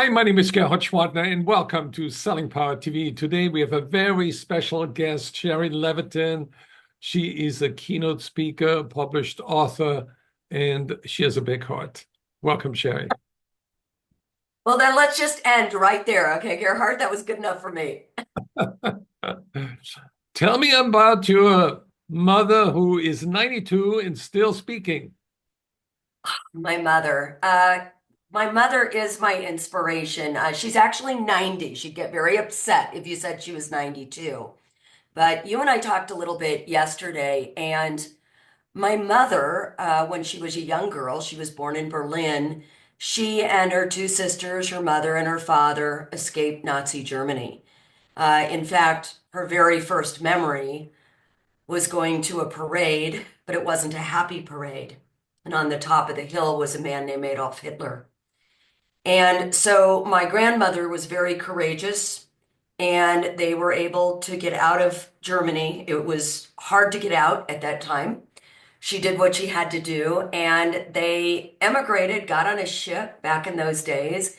Hi, my name is Gerhard Schwartner, and welcome to Selling Power TV. Today, we have a very special guest, Shari Levitin. She is a keynote speaker, published author, and she has a big heart. Welcome, Shari. Well, then let's just end right there. Okay, Gerhard, that was good enough for me. Tell me about your mother who is 92 and still speaking. My mother. My mother is my inspiration. She's actually 90. She'd get very upset if you said she was 92. But you and I talked a little bit yesterday, and my mother, when she was a young girl, she was born in Berlin. She and her two sisters, her mother and her father, escaped Nazi Germany. In fact, her very first memory was going to a parade, but it wasn't a happy parade. And on the top of the hill was a man named Adolf Hitler. And so my grandmother was very courageous, and they were able to get out of Germany. It was hard to get out at that time. She did what she had to do, and they emigrated, got on a ship back in those days,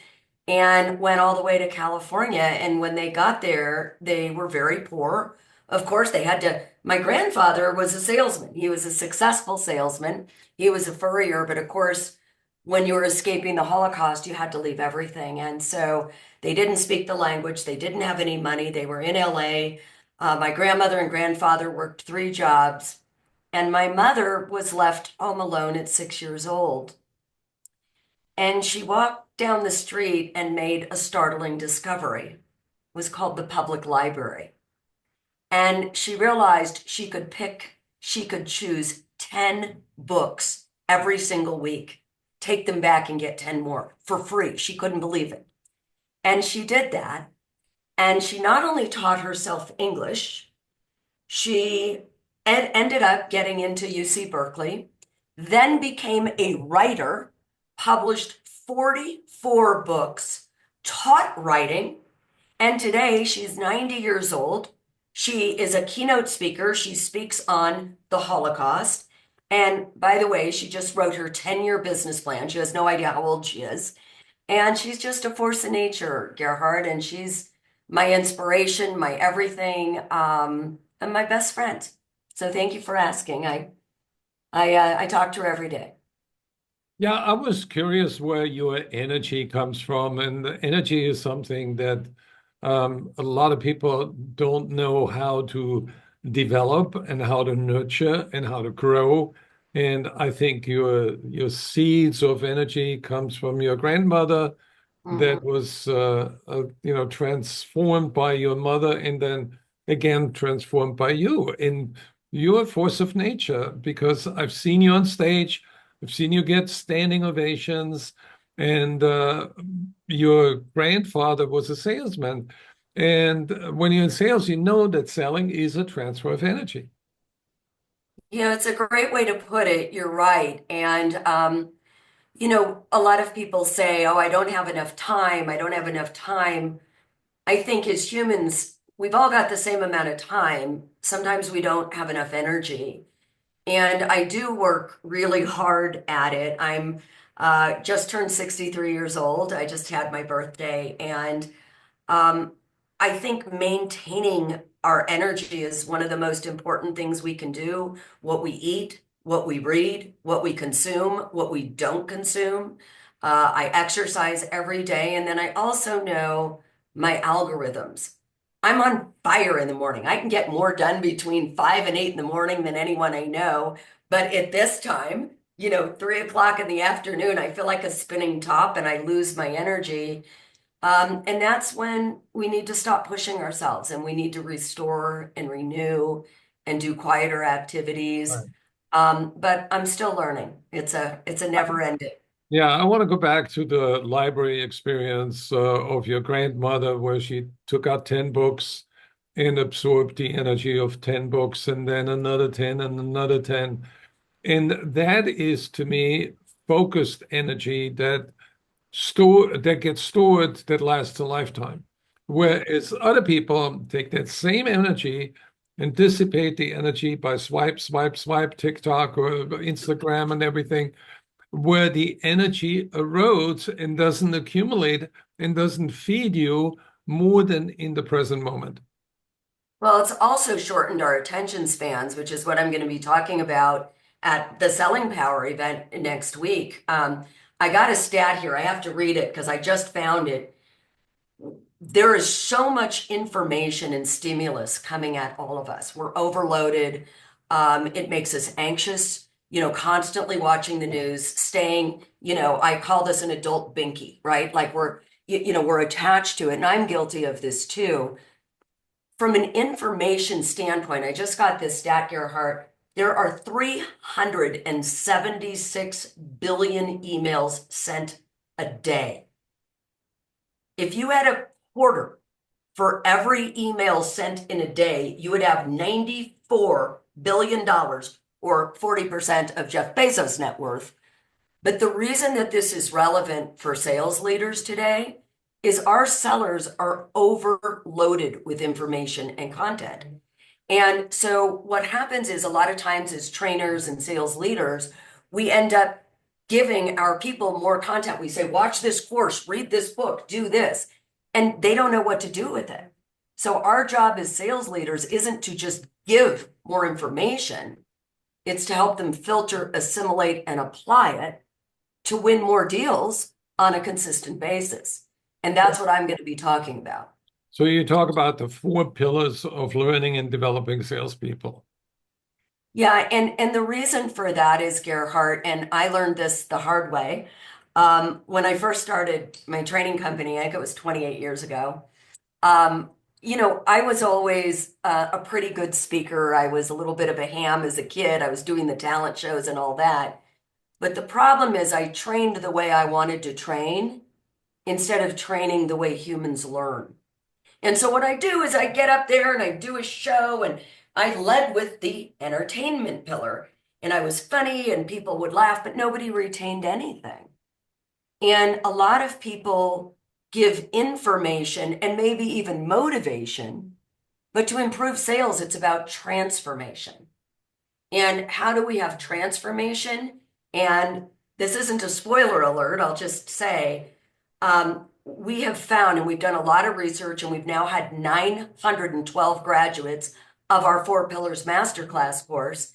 and went all the way to California. And when they got there, they were very poor. Of course, they had to. My grandfather was a salesman. He was a successful salesman. He was a furrier, but of course, when you were escaping the Holocaust, you had to leave everything. And so they didn't speak the language. They didn't have any money. They were in LA. My grandmother and grandfather worked three jobs, and my mother was left home alone at 6 years old. And she walked down the street and made a startling discovery. It was called the public library. And she realized she could choose 10 books every single week, take them back and get 10 more for free. She couldn't believe it. And she did that. And she not only taught herself English, she ended up getting into UC Berkeley, then became a writer, published 44 books, taught writing, and today she's 90 years old. She is a keynote speaker. She speaks on the Holocaust. And by the way, she just wrote her 10-year business plan. She has no idea how old she is. And she's just a force of nature, Gerhard, and she's my inspiration, my everything, and my best friend. So thank you for asking. I talk to her every day. Yeah, I was curious where your energy comes from, and the energy is something that a lot of people don't know how to develop and how to nurture and how to grow. And I think your seeds of energy comes from your grandmother that Mhm. was transformed by your mother and then again transformed by you. And you're a force of nature because I've seen you on stage. I've seen you get standing ovations, and your grandfather was a salesman. And when you're in sales, you know that selling is a transfer of energy. It's a great way to put it. You're right. And, a lot of people say, oh, I don't have enough time. I don't have enough time. I think as humans, we've all got the same amount of time. Sometimes we don't have enough energy. And I do work really hard at it. I'm just turned 63 years old. I just had my birthday. And um, I think maintaining our energy is one of the most important things we can do. What we eat, what we read, what we consume, what we don't consume. I exercise every day. And then I also know my algorithms. I'm on fire in the morning. I can get more done between 5 and 8 in the morning than anyone I know. But at this time, 3 o'clock in the afternoon, I feel like a spinning top and I lose my energy. And that's when we need to stop pushing ourselves and we need to restore and renew and do quieter activities. Right. But I'm still learning. It's a never ending. Yeah, I want to go back to the library experience of your grandmother, where she took out 10 books and absorbed the energy of 10 books, and then another 10 and another 10. And that is, to me, focused energy that gets stored, that lasts a lifetime. Whereas other people take that same energy and dissipate the energy by swipe, swipe, swipe, TikTok or Instagram and everything, where the energy erodes and doesn't accumulate and doesn't feed you more than in the present moment. Well, it's also shortened our attention spans, which is what I'm going to be talking about at the Selling Power event next week. I got a stat here. I have to read it because I just found it. There is so much information and stimulus coming at all of us. We're overloaded. It makes us anxious, constantly watching the news, staying, I call this an adult binky, right? Like we're attached to it. And I'm guilty of this too. From an information standpoint, I just got this stat, Gerhard. There are 376 billion emails sent a day. If you had a quarter for every email sent in a day, you would have $94 billion or 40% of Jeff Bezos' net worth. But the reason that this is relevant for sales leaders today is our sellers are overloaded with information and content. And so what happens is a lot of times as trainers and sales leaders, we end up giving our people more content. We say, watch this course, read this book, do this, and they don't know what to do with it. So our job as sales leaders isn't to just give more information. It's to help them filter, assimilate, and apply it to win more deals on a consistent basis. And that's what I'm going to be talking about. So you talk about the four pillars of learning and developing salespeople. Yeah, and the reason for that is, Gerhard, and I learned this the hard way. When I first started my training company, I think it was 28 years ago. I was always a pretty good speaker. I was a little bit of a ham as a kid. I was doing the talent shows and all that. But the problem is I trained the way I wanted to train instead of training the way humans learn. And so what I do is I get up there and I do a show, and I led with the entertainment pillar. And I was funny and people would laugh, but nobody retained anything. And a lot of people give information and maybe even motivation, but to improve sales, it's about transformation. And how do we have transformation? And this isn't a spoiler alert, I'll just say, we have found, and we've done a lot of research, and we've now had 912 graduates of our Four Pillars Masterclass course.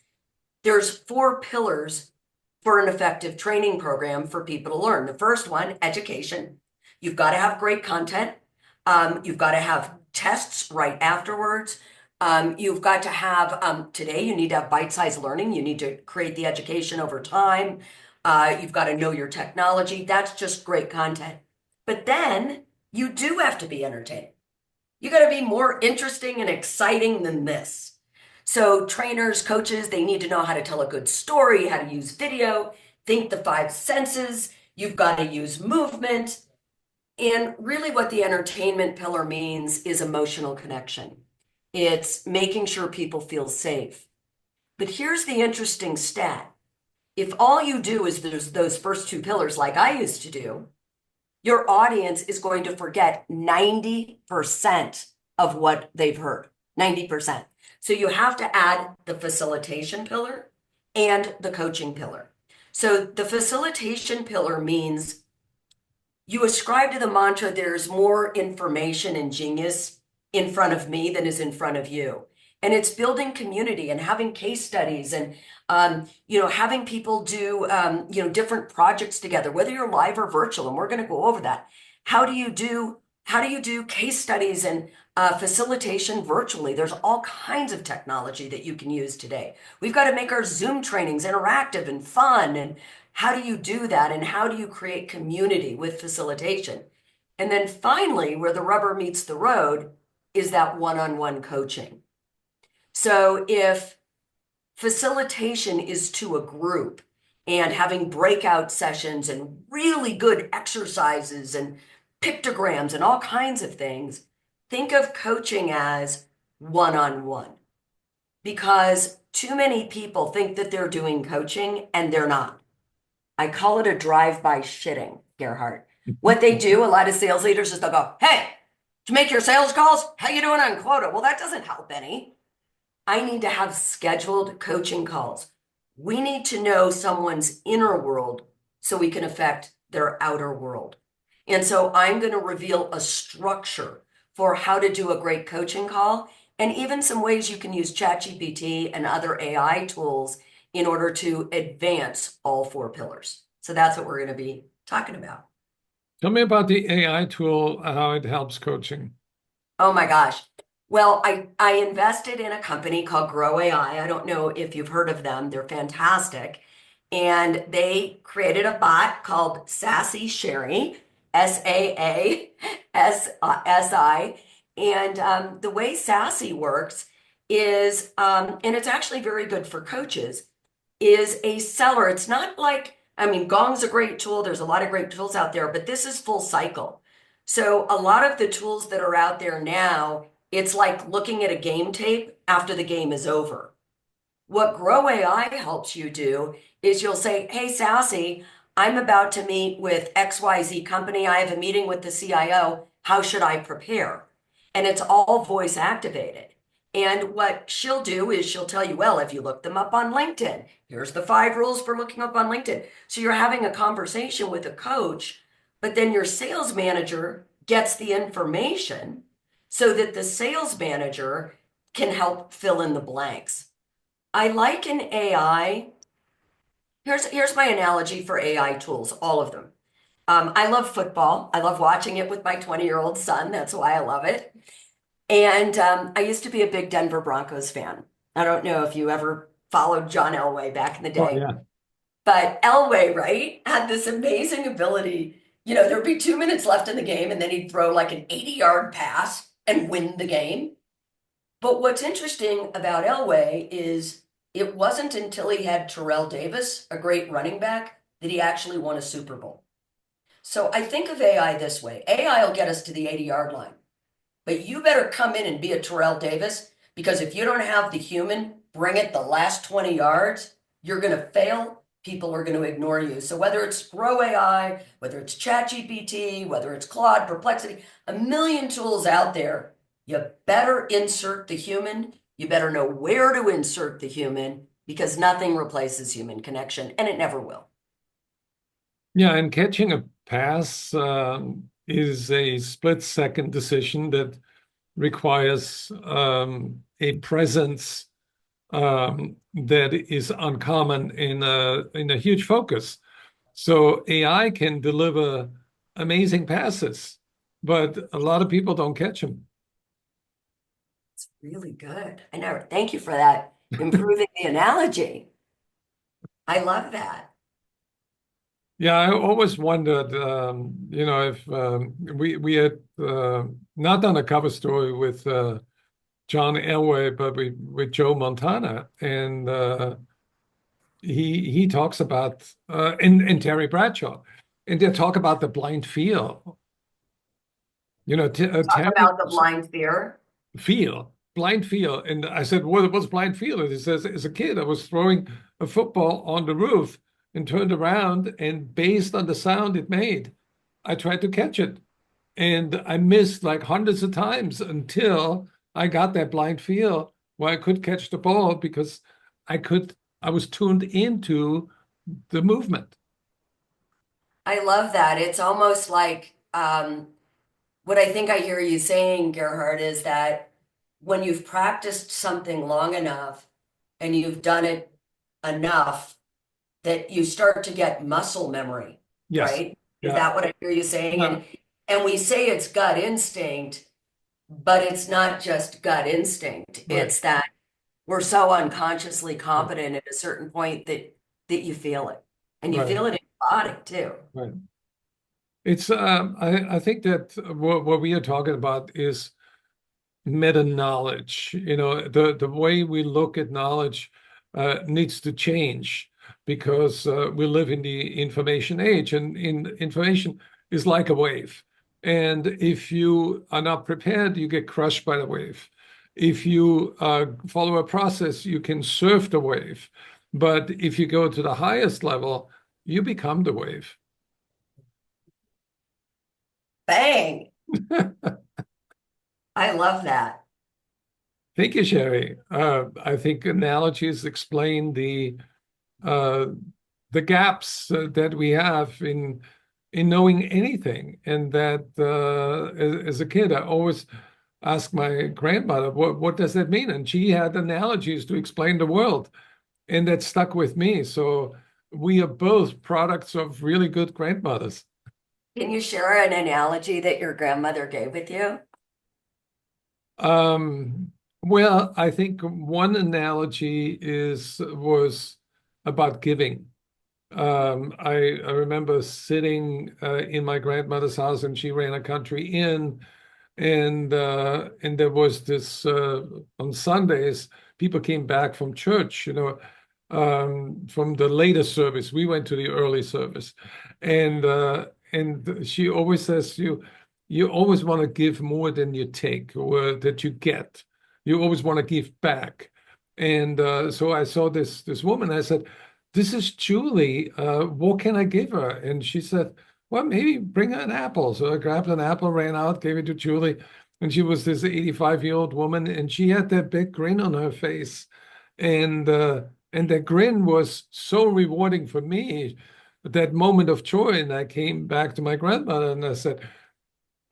There's four pillars for an effective training program for people to learn. The first one, education. You've got to have great content. You've got to have tests right afterwards. You've got to have, today you need to have bite-sized learning. You need to create the education over time. You've got to know your technology. That's just great content. But then you do have to be entertaining. You got to be more interesting and exciting than this. So trainers, coaches, they need to know how to tell a good story, how to use video, think the five senses. You've got to use movement. And really what the entertainment pillar means is emotional connection. It's making sure people feel safe. But here's the interesting stat. If all you do is those first two pillars like I used to do, your audience is going to forget 90% of what they've heard, 90%. So you have to add the facilitation pillar and the coaching pillar. So the facilitation pillar means you ascribe to the mantra, there's more information and genius in front of me than is in front of you. And it's building community and having case studies and, having people do, different projects together, whether you're live or virtual. And we're going to go over that. How do you do case studies and facilitation virtually? There's all kinds of technology that you can use today. We've got to make our Zoom trainings interactive and fun. And how do you do that? And how do you create community with facilitation? And then finally, where the rubber meets the road is that one-on-one coaching. So if facilitation is to a group and having breakout sessions and really good exercises and pictograms and all kinds of things, think of coaching as one-on-one, because too many people think that they're doing coaching and they're not. I call it a drive-by shitting, Gerhard. What they do, a lot of sales leaders, is they'll go, hey, to make your sales calls, how you doing on quota? Well, that doesn't help any. I need to have scheduled coaching calls. We need to know someone's inner world so we can affect their outer world. And so I'm going to reveal a structure for how to do a great coaching call and even some ways you can use ChatGPT and other AI tools in order to advance all four pillars. So that's what we're going to be talking about. Tell me about the AI tool, how it helps coaching. Oh my gosh. Well, I invested in a company called Grow AI. I don't know if you've heard of them. They're fantastic. And they created a bot called Sassy Sherry, SAASI. And the way Sassy works is, and it's actually very good for coaches, is a seller. It's not like, I mean, Gong's a great tool. There's a lot of great tools out there, but this is full cycle. So a lot of the tools that are out there now, it's like looking at a game tape after the game is over. What Grow AI helps you do is you'll say, hey, Sassy, I'm about to meet with XYZ company. I have a meeting with the CIO. How should I prepare? And it's all voice activated. And what she'll do is she'll tell you, well, if you look them up on LinkedIn, here's the 5 rules for looking up on LinkedIn. So you're having a conversation with a coach, but then your sales manager gets the information so that the sales manager can help fill in the blanks. I liken AI. Here's my analogy for AI tools, all of them. I love football. I love watching it with my 20-year-old son. That's why I love it. And I used to be a big Denver Broncos fan. I don't know if you ever followed John Elway back in the Oh, day, yeah. but Elway, right, had this amazing ability. There'd be 2 minutes left in the game, and then he'd throw like an 80-yard pass and win the game. But what's interesting about Elway is it wasn't until he had Terrell Davis, a great running back, that he actually won a Super Bowl. So I think of AI this way. AI will get us to the 80-yard line, but you better come in and be a Terrell Davis because if you don't have the human bring it the last 20 yards, you're going to fail. People are going to ignore you. So whether it's Grow AI, whether it's ChatGPT, whether it's Claude, Perplexity, a million tools out there, you better insert the human. You better know where to insert the human because nothing replaces human connection and it never will. Yeah, and catching a pass is a split-second decision that requires a presence that is uncommon in a huge focus. So AI can deliver amazing passes, but a lot of people don't catch them. It's really good. I never, thank you for that. Improving the analogy. I love that. Yeah, I always wondered, if we had not done a cover story with John Elway, but with Joe Montana, and he talks about and Terry Bradshaw, and they talk about the blind feel. Talk Terry about the blind fear. blind feel, and I said, what's blind feel? And he says, as a kid, I was throwing a football on the roof and turned around, and based on the sound it made, I tried to catch it. And I missed like hundreds of times until I got that blind feel where I could catch the ball because I was tuned into the movement. I love that. It's almost like what I think I hear you saying, Gerhard, is that when you've practiced something long enough and you've done it enough that you start to get muscle memory, Yes. right? Is Yeah. that what I hear you saying? Yeah. And we say it's gut instinct, but it's not just gut instinct. Right. It's that we're so unconsciously Right. competent at a certain point that you feel it. And you Right. feel it in your body too. Right. It's I think that what we are talking about is meta knowledge. The way we look at knowledge needs to change because we live in the information age, and information is like a wave. And if you are not prepared, you get crushed by the wave. If you follow a process, you can surf the wave. But if you go to the highest level, you become the wave. Bang. I love that. Thank you, Sherry. I think analogies explain uh, the gaps that we have in knowing anything. And that as a kid, I always asked my grandmother, what does that mean? And she had analogies to explain the world, and that stuck with me. So we are both products of really good grandmothers. Can you share an analogy that your grandmother gave with you? Um, well, I think one analogy is was about giving. I remember sitting in my grandmother's house, and she ran a country inn, and there was this on Sundays, people came back from church, from the later service. We went to the early service, and she always says you always want to give more than you take or that you get. You always want to give back. And so I saw this woman. I said, "This is Julie. What can I give her?" And she said, "Well, maybe bring her an apple." So I grabbed an apple, ran out, gave it to Julie. And she was this 85-year-old woman, and she had that big grin on her face. And that grin was so rewarding for me, that moment of joy. And I came back to my grandmother and I said,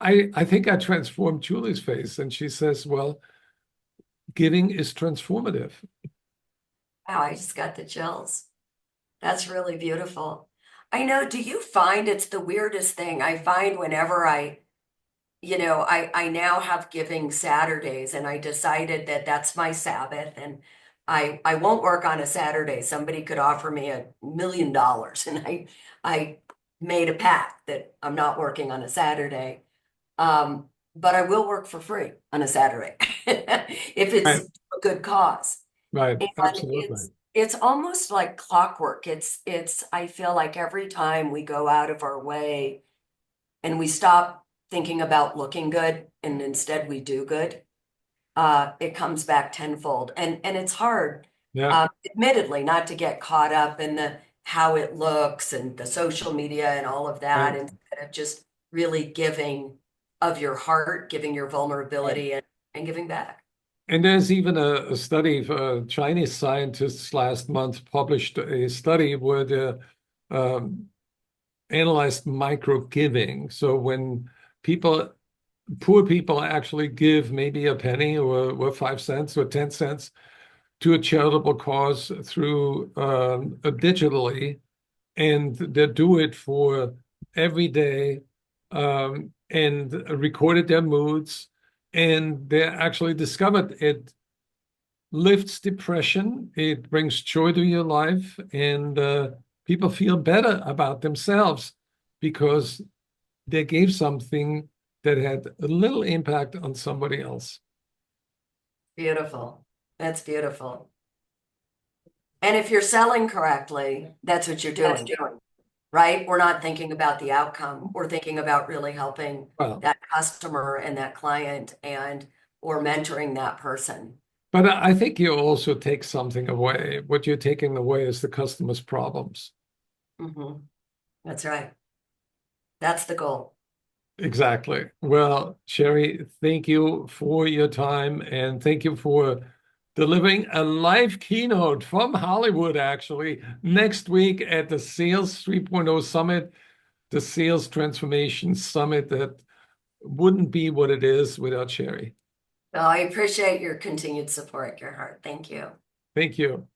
I think I transformed Julie's face. And she says, "Well, giving is transformative." Wow, I just got the chills. That's really beautiful. I know, do you find it's the weirdest thing? I find whenever I now have giving Saturdays and I decided that that's my Sabbath and I won't work on a Saturday. Somebody could offer me $1 million and I made a pact that I'm not working on a Saturday. But I will work for free on a Saturday if it's Right, a good cause. right, And absolutely. it's almost like clockwork. It's I feel like every time we go out of our way and we stop thinking about looking good and instead we do good, it comes back tenfold. And it's hard, Yeah. admittedly, not to get caught up in the how it looks and the social media and all of that, Right. instead of just really giving of your heart, giving your vulnerability and giving back. And there's even a study, Chinese scientists last month published a study where they um, analyzed micro giving. So when people, poor people actually give maybe a penny or 5 cents or 10 cents to a charitable cause through digitally, and they do it for every day, and recorded their moods, and they actually discovered it lifts depression, it brings joy to your life, and people feel better about themselves because they gave something that had a little impact on somebody else. Beautiful. That's beautiful. And if you're selling correctly, that's what you're doing, right? We're not thinking about the outcome. We're thinking about really helping Well, that customer and that client and or mentoring that person. but I think you also take something away. What you're taking away is the customer's problems. Mhm. That's right. That's the goal. Exactly. Well, Shari, thank you for your time and thank you for delivering a live keynote from Hollywood, actually, next week at the Sales 3.0 Summit, the Sales Transformation Summit that wouldn't be what it is without Shari. Well, I appreciate your continued support, Gerhard. Thank you. Thank you.